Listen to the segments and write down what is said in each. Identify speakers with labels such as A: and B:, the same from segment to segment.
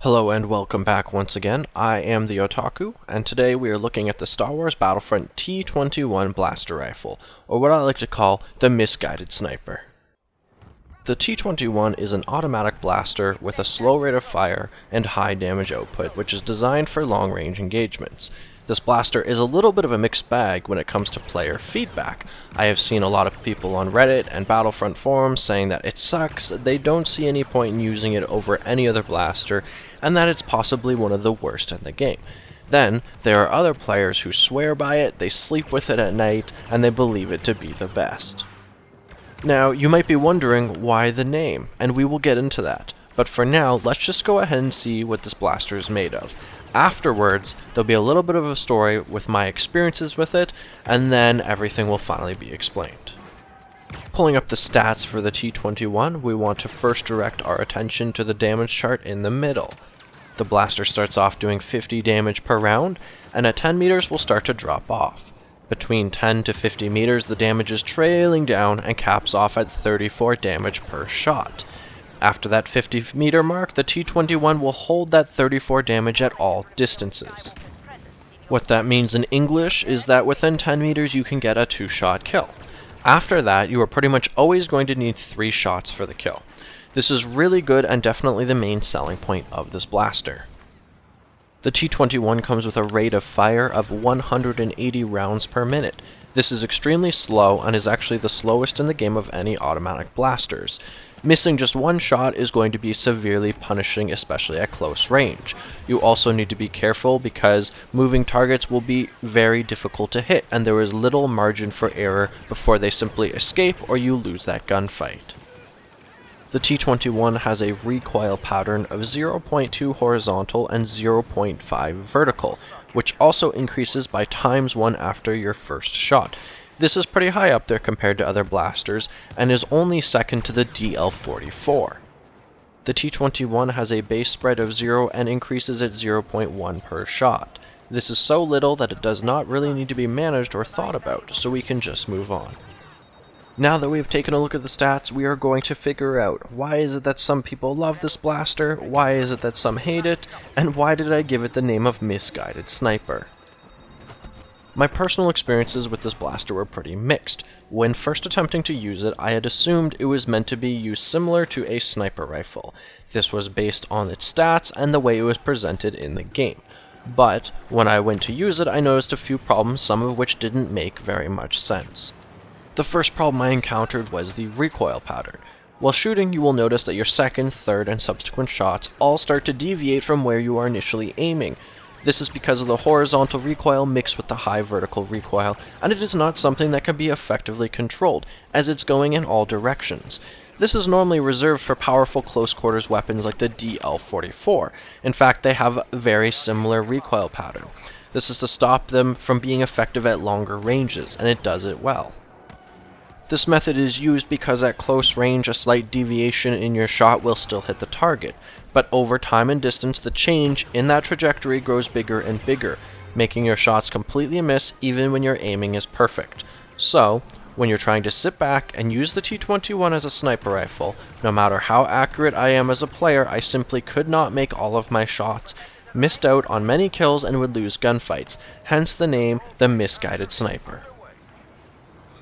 A: Hello and welcome back once again. I am the Otaku, and today we are looking at the Star Wars Battlefront T-21 blaster rifle, or what I like to call the misguided sniper. The T-21 is an automatic blaster with a slow rate of fire and high damage output, which is designed for long-range engagements. This blaster is a little bit of a mixed bag when it comes to player feedback. I have seen a lot of people on Reddit and Battlefront forums saying that it sucks, they don't see any point in using it over any other blaster, and that it's possibly one of the worst in the game. Then, there are other players who swear by it, they sleep with it at night, and they believe it to be the best. Now, you might be wondering why the name, and we will get into that. But for now, let's just go ahead and see what this blaster is made of. Afterwards, there'll be a little bit of a story with my experiences with it, and then everything will finally be explained. Pulling up the stats for the T-21, we want to first direct our attention to the damage chart in the middle. The blaster starts off doing 50 damage per round, and at 10 meters will start to drop off. Between 10 to 50 meters, the damage is trailing down and caps off at 34 damage per shot. After that 50 meter mark, the T-21 will hold that 34 damage at all distances. What that means in English is that within 10 meters you can get a 2-shot kill. After that, you are pretty much always going to need 3 shots for the kill. This is really good and definitely the main selling point of this blaster. The T-21 comes with a rate of fire of 180 rounds per minute. This is extremely slow and is actually the slowest in the game of any automatic blasters. Missing just one shot is going to be severely punishing, especially at close range. You also need to be careful because moving targets will be very difficult to hit, and there is little margin for error before they simply escape or you lose that gunfight. The T-21 has a recoil pattern of 0.2 horizontal and 0.5 vertical, which also increases by ×1 after your first shot. This is pretty high up there compared to other blasters, and is only second to the DL-44. The T-21 has a base spread of 0 and increases at 0.1 per shot. This is so little that it does not really need to be managed or thought about, so we can just move on. Now that we've taken a look at the stats, we are going to figure out why is it that some people love this blaster, why is it that some hate it, and why did I give it the name of Misguided Sniper. My personal experiences with this blaster were pretty mixed. When first attempting to use it, I had assumed it was meant to be used similar to a sniper rifle. This was based on its stats and the way it was presented in the game. But when I went to use it, I noticed a few problems, some of which didn't make very much sense. The first problem I encountered was the recoil pattern. While shooting, you will notice that your second, third, and subsequent shots all start to deviate from where you are initially aiming. This is because of the horizontal recoil mixed with the high vertical recoil, and it is not something that can be effectively controlled, as it's going in all directions. This is normally reserved for powerful close quarters weapons like the DL-44. In fact, they have a very similar recoil pattern. This is to stop them from being effective at longer ranges, and it does it well. This method is used because at close range a slight deviation in your shot will still hit the target, but over time and distance the change in that trajectory grows bigger and bigger, making your shots completely miss even when your aiming is perfect. So, when you're trying to sit back and use the T-21 as a sniper rifle, no matter how accurate I am as a player, I simply could not make all of my shots, missed out on many kills and would lose gunfights, hence the name the Misguided Sniper.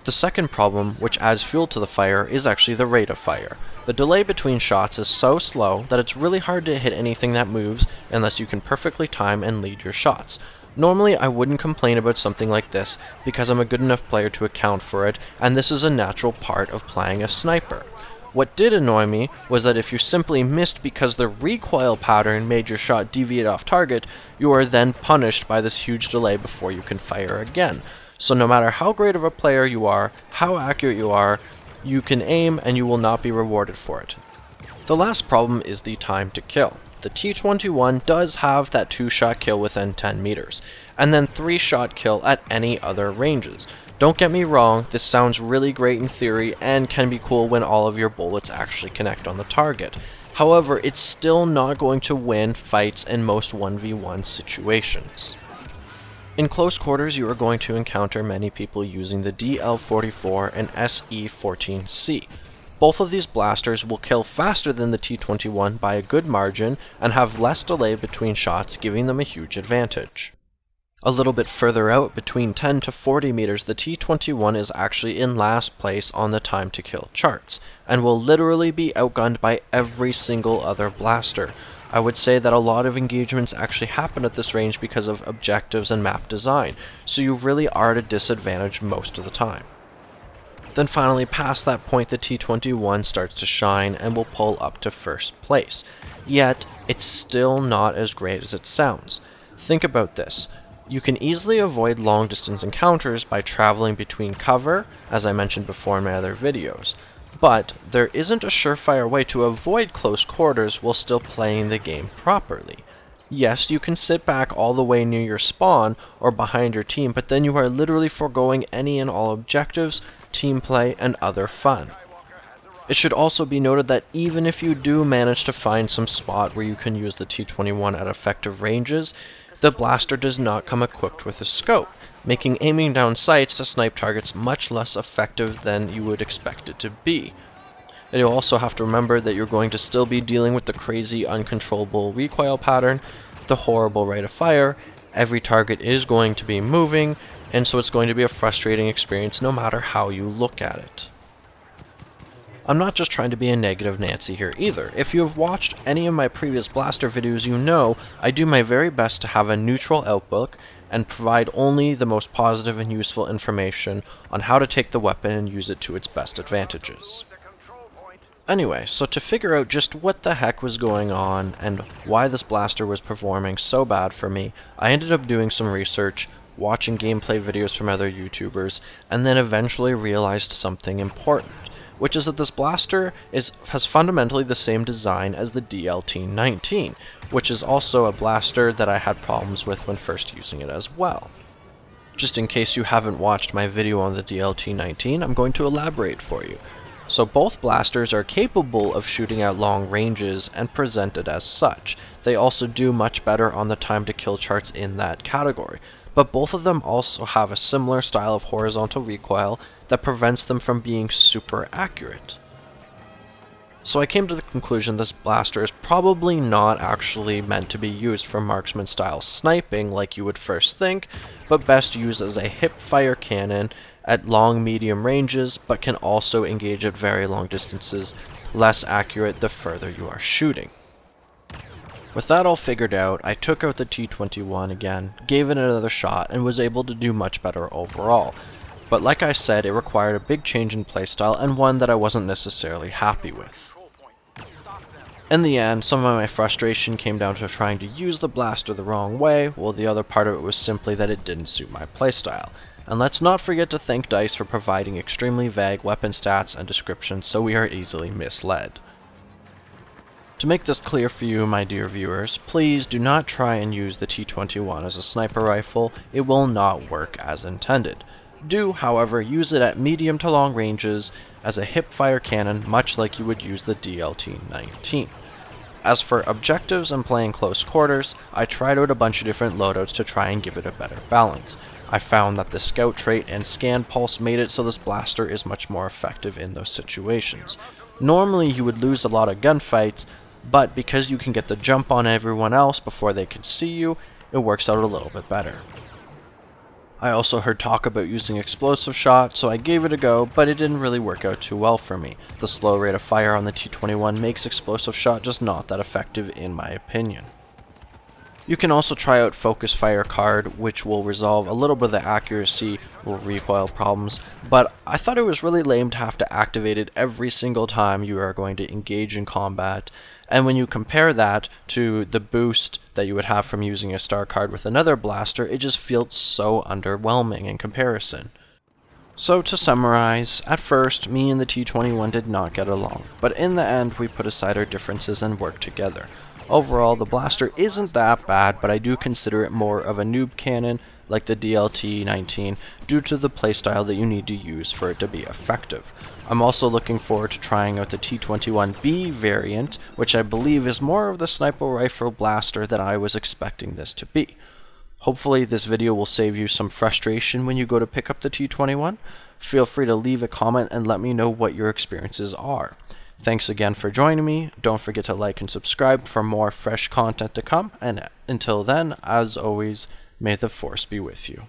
A: The second problem, which adds fuel to the fire, is actually the rate of fire. The delay between shots is so slow that it's really hard to hit anything that moves unless you can perfectly time and lead your shots. Normally I wouldn't complain about something like this because I'm a good enough player to account for it, and this is a natural part of playing a sniper. What did annoy me was that if you simply missed because the recoil pattern made your shot deviate off target, you are then punished by this huge delay before you can fire again. So no matter how great of a player you are, how accurate you are, you can aim and you will not be rewarded for it. The last problem is the time to kill. The T-21 does have that 2-shot kill within 10 meters, and then 3-shot kill at any other ranges. Don't get me wrong, this sounds really great in theory and can be cool when all of your bullets actually connect on the target. However, it's still not going to win fights in most 1v1 situations. In close quarters, you are going to encounter many people using the DL-44 and SE-14C. Both of these blasters will kill faster than the T-21 by a good margin and have less delay between shots, giving them a huge advantage. A little bit further out, between 10 to 40 meters, the T-21 is actually in last place on the time to kill charts, and will literally be outgunned by every single other blaster. I would say that a lot of engagements actually happen at this range because of objectives and map design, so you really are at a disadvantage most of the time. Then finally, past that point, the T-21 starts to shine and will pull up to first place. Yet, it's still not as great as it sounds. Think about this. You can easily avoid long-distance encounters by traveling between cover, as I mentioned before in my other videos, but there isn't a surefire way to avoid close quarters while still playing the game properly. Yes, you can sit back all the way near your spawn or behind your team, but then you are literally foregoing any and all objectives, team play, and other fun. It should also be noted that even if you do manage to find some spot where you can use the T-21 at effective ranges, the blaster does not come equipped with a scope, making aiming down sights to snipe targets much less effective than you would expect it to be. And you'll also have to remember that you're going to still be dealing with the crazy uncontrollable recoil pattern, the horrible rate of fire, every target is going to be moving, and so it's going to be a frustrating experience no matter how you look at it. I'm not just trying to be a negative Nancy here either. If you have watched any of my previous blaster videos, you know I do my very best to have a neutral outlook and provide only the most positive and useful information on how to take the weapon and use it to its best advantages. Anyway, so to figure out just what the heck was going on and why this blaster was performing so bad for me, I ended up doing some research, watching gameplay videos from other YouTubers, and then eventually realized something important, which is that this blaster has fundamentally the same design as the DLT-19, which is also a blaster that I had problems with when first using it as well. Just in case you haven't watched my video on the DLT-19, I'm going to elaborate for you. So both blasters are capable of shooting at long ranges and presented as such. They also do much better on the time to kill charts in that category, but both of them also have a similar style of horizontal recoil that prevents them from being super accurate. So I came to the conclusion this blaster is probably not actually meant to be used for marksman style sniping like you would first think, but best used as a hip fire cannon at long medium ranges, but can also engage at very long distances, less accurate the further you are shooting. With that all figured out, I took out the T-21 again, gave it another shot, and was able to do much better overall. But like I said, it required a big change in playstyle, and one that I wasn't necessarily happy with. In the end, some of my frustration came down to trying to use the blaster the wrong way, while the other part of it was simply that it didn't suit my playstyle. And let's not forget to thank DICE for providing extremely vague weapon stats and descriptions so we are easily misled. To make this clear for you, my dear viewers, please do not try and use the T-21 as a sniper rifle. It will not work as intended. Do, however, use it at medium to long ranges as a hip-fire cannon, much like you would use the DLT-19. As for objectives and playing close quarters, I tried out a bunch of different loadouts to try and give it a better balance. I found that the scout trait and scan pulse made it so this blaster is much more effective in those situations. Normally you would lose a lot of gunfights, but because you can get the jump on everyone else before they can see you, it works out a little bit better. I also heard talk about using explosive shot, so I gave it a go, but it didn't really work out too well for me. The slow rate of fire on the T-21 makes explosive shot just not that effective in my opinion. You can also try out Focus Fire card, which will resolve a little bit of the accuracy or recoil problems, but I thought it was really lame to have to activate it every single time you are going to engage in combat, and when you compare that to the boost that you would have from using a star card with another blaster, it just feels so underwhelming in comparison. So to summarize, at first, me and the T-21 did not get along, but in the end we put aside our differences and worked together. Overall, the blaster isn't that bad, but I do consider it more of a noob cannon like the DLT-19 due to the playstyle that you need to use for it to be effective. I'm also looking forward to trying out the T-21B variant, which I believe is more of the sniper rifle blaster that I was expecting this to be. Hopefully this video will save you some frustration when you go to pick up the T-21. feel free to leave a comment and let me know what your experiences are. Thanks again for joining me. Don't forget to like and subscribe for more fresh content to come, and until then, as always, may the Force be with you.